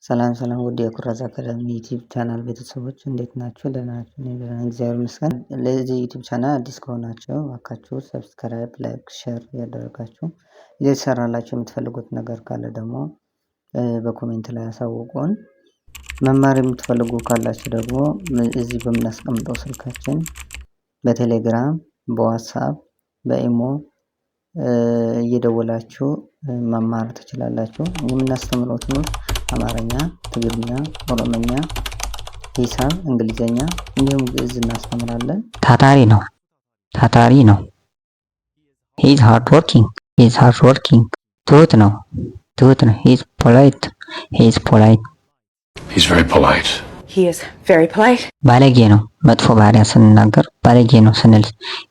ሰላም ሰላም ውድ የኩራዝ አካዳሚ ዩቲዩብ ቻናል ቤተሰቦች እንዴት ናችሁ? ደህና ናችሁ? እኔ ደህና ነኝ፣ እግዚአብሔር ይመስገን። ለዚህ ዩቲዩብ ቻናል አዲስ ከሆናችሁ እባካችሁ ሰብስክራይብ፣ ላይክ፣ ሼር ያደረጋችሁ እየተሰራላችሁ የምትፈልጉት ነገር ካለ ደግሞ በኮሜንት ላይ አሳውቁን። መማር የምትፈልጉ ካላችሁ ደግሞ እዚህ በምናስቀምጠው ስልካችን በቴሌግራም፣ በዋትስአፕ፣ በኢሞ እየደወላችሁ መማር ትችላላችሁ። የምናስተምረው ትምህርት አማርኛ፣ ትግርኛ፣ ኦሮምኛ፣ ሂሳብ፣ እንግሊዘኛ እንዲሁም ግዕዝ እናስተምራለን። ታታሪ ነው። he is hard working ትሁት ነው። he is polite ባለጌ ነው። መጥፎ ባህሪያ ስንናገር ባለጌ ነው ስንል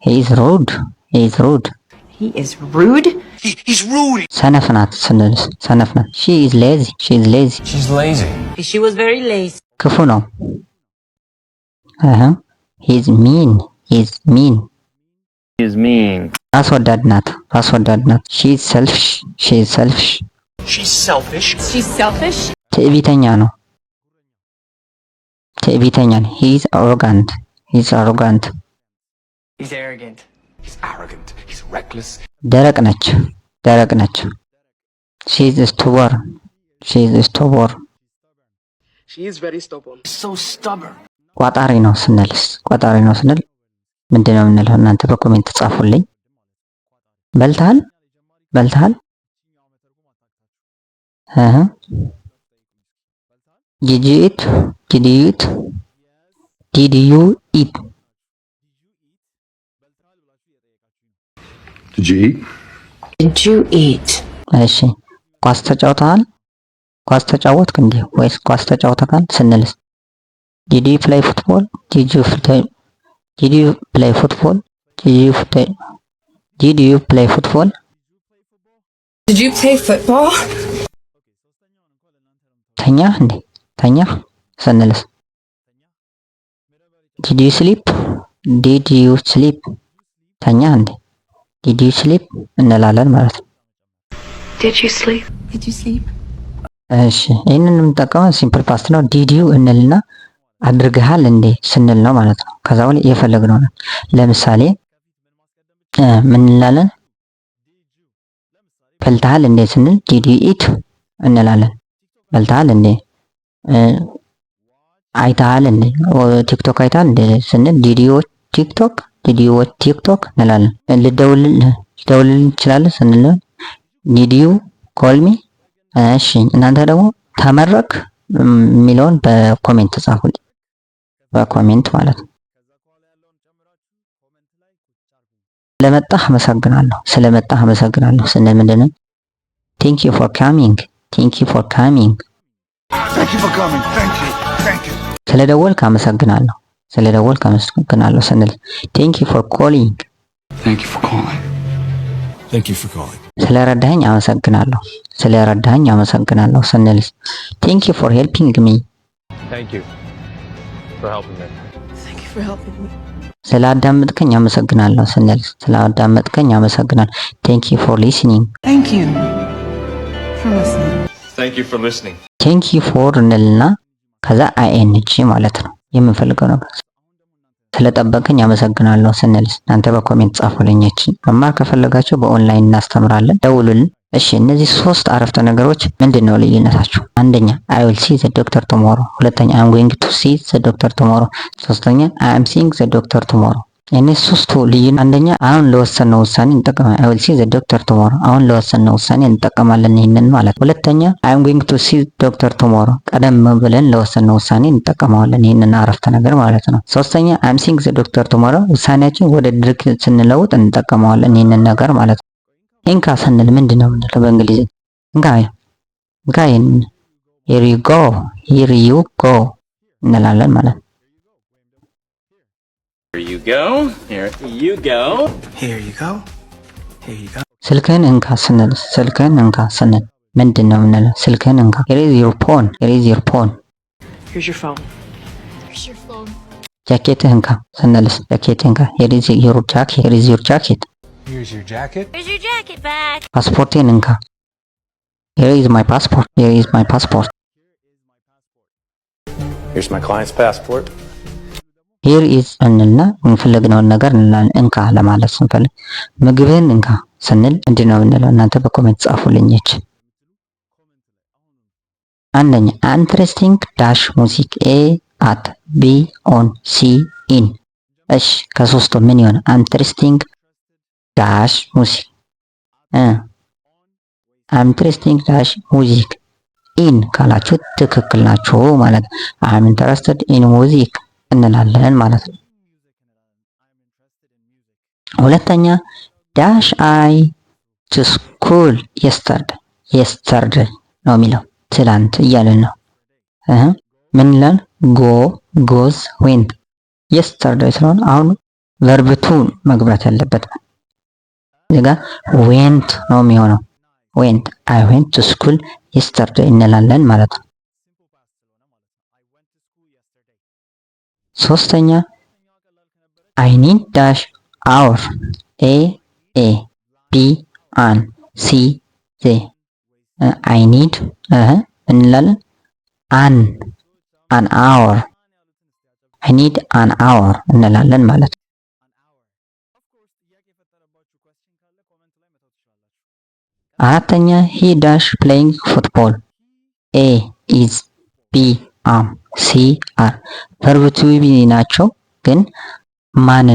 he is rude He's rude. ሰነፍ ናት ስንል ሰነፍ ናት። she is lazy She was very lazy. ክፉ ነው። he is mean ራስ ወዳድ ናት she is selfish She's selfish. ትዕቢተኛ ነው። he is arrogant He's arrogant. He's reckless. ደረቅ ነች she is stubborn She is very stubborn. So stubborn. ቋጣሪ ነው ስንል ምንድነው የምንለው? እናንተ በኮሜንት ጻፉልኝ። በልተሃል did you eat Did you eat? እሺ ኳስ ተጫወትክ እንዴ ወይስ ኳስ ተጫውተካል ስንልስ did you play football did you play football ተኛ ስንልስ did you sleep ተኛ እንዴ did you sleep እንላለን ማለት ነው። Did you sleep? እሺ ይሄንን የምንጠቀመው ሲምፕል ፓስት ነው። did you እንልና አድርገሃል እንዴ ስንል ነው ማለት ነው። ከዛ በኋላ የፈለግነው ነው። ለምሳሌ ምን እንላለን? በልተሃል እንዴ ስንል did you eat እንላለን። በልተሃል እንዴ፣ አይተሃል እንዴ፣ ቲክቶክ አይተሃል እንዴ ስንል did you watch TikTok እንላለን። ልደውልልን እንችላለን ስንል did you call me። እሺ እናንተ ደግሞ ተመረቅ የሚለውን በኮሜንት ጻፉልኝ፣ በኮሜንት ማለት ነው። ስለመጣህ አመሰግናለሁ ስንል ምንድነው? thank you for coming ስለደወልክ አመሰግናለሁ ስንል thank you for calling ስለረዳኸኝ አመሰግናለሁ ስንል thank you for helping me ስላዳመጥከኝ አመሰግናለሁ ስንል thank you for listening thank you for እንልና ከዛ ing ማለት ነው የምንፈልገው ነገር። ስለጠበቅኝ አመሰግናለሁ ስንል እናንተ በኮሜንት ጻፉልኝ። መማር ከፈለጋችሁ በኦንላይን እናስተምራለን፣ ደውሉልን። እሺ እነዚህ ሶስት አረፍተ ነገሮች ምንድነው ልዩነታቸው? አንደኛ I will see the doctor tomorrow፣ ሁለተኛ I am going to see the doctor tomorrow፣ ሶስተኛ I am seeing the doctor tomorrow። እነዚህ ሶስቱ ልዩነት፣ አንደኛ አሁን ለወሰነው ውሳኔ እንጠቀማለን። I will see the doctor tomorrow፣ አሁን ለወሰነው ውሳኔ እንጠቀማለን ይሄንን ማለት። ሁለተኛ I am going to see doctor tomorrow፣ ቀደም ብለን ለወሰነው ውሳኔ እንጠቀማለን ይሄንን አረፍተ ነገር ማለት ነው። ሶስተኛ I am seeing the doctor tomorrow፣ ውሳኔያችን ወደ ድርጊት ስንለውጥ እንጠቀማለን ይሄንን ነገር ማለት ነው። እንካ ስንል ምንድነው የምንለው በእንግሊዝኛ? እንካ here you go እንላለን ማለት ነው። Here you go. ስልክህን እንካ ስንል ምንድነው የምንለው? ስልክህን እንካ here is your phone Here's your phone. ጃኬትህን እንካ ስንልስ here is your jacket Here's your jacket ፓስፖርቴን እንካ here is my passport Here's my client's passport. ሂር ኢዝ እንልና የምንፈልግነውን ነገር እንላለን። እንካ ለማለት ስንፈልግ ምግብን እንካ ስንል እንዲህ ነው የምንለው። እናንተ በኮሜንት ጻፉልኝ። አንደኛ ኢንትረስቲንግ ዳሽ ሙዚክ ኤ አት ቢ ኦን ሲ ኢን። እሺ ከሶስቱ ምን ይሆን? ኢንትረስቲንግ ዳሽ ሙዚክ ኢንትረስቲንግ ዳሽ ሙዚክ ኢን ካላችሁ ትክክል ናችሁ ማለት ነው። አም ኢንተረስትድ ኢን ሙዚክ እንላለን ማለት ነው። ሁለተኛ ዳሽ አይ ቱ ስኩል የስተርዴይ ነው የሚለው ትላንት እያለን ነው። ምን ይላል? ጎ ጎዝ ዌንት የስተርዴይ ስለሆነ አሁን ቨርብ ቱ መግባት ያለበት እዚህ ጋር ዌንት ነው የሚሆነው። ዌንት አይ ዌንት ቱ ስኩል የስተርዴይ እንላለን ማለት ነው። ሶስተኛ አይ ኒድ ዳሽ አወር ኤ ቢ አን ሲ ዜ አይ ኒድ እንላለን አን አወር አይ ኒድ አን አወር እንላለን ማለት ነው። አራተኛ ሂ ዳሽ ፕሌይንግ ፉትቦል ኤ ኢዝ ቢ አም ሲ አር ቨርብ ቱ ቢ ናቸው፣ ግን ማን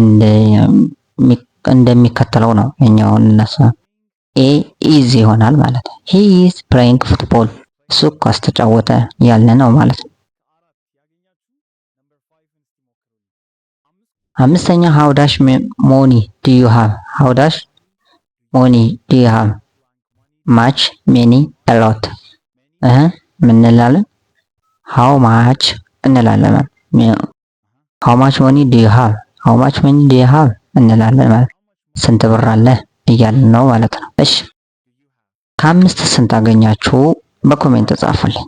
እንደሚከተለው ነው እኛውን እናሳ ኤ ኢዝ ይሆናል ማለት ነው። ሂ ኢዝ ፕሌይንግ ፉትቦል እሱ ኳስ ተጫወተ ያለ ነው ማለት ነው። አምስተኛ ሃው ዳሽ ሞኒ ዱ ዩ ሃቭ ሃው ዳሽ ሞኒ ዱ ዩ ሃቭ ማች ሜኒ አሎት ምን እንላለን? ሃው ማች እንላለን ማለት ሃው ማች ሞኒ ዱ ዩ ሃቭ ሃው ማች ሞኒ ዱ ዩ ሃቭ እንላለን ማለት ስንት ብር አለ እያልን ነው ማለት ነው። እሺ ከአምስት ስንት አገኛችሁ? በኮሜንት ጻፉልኝ።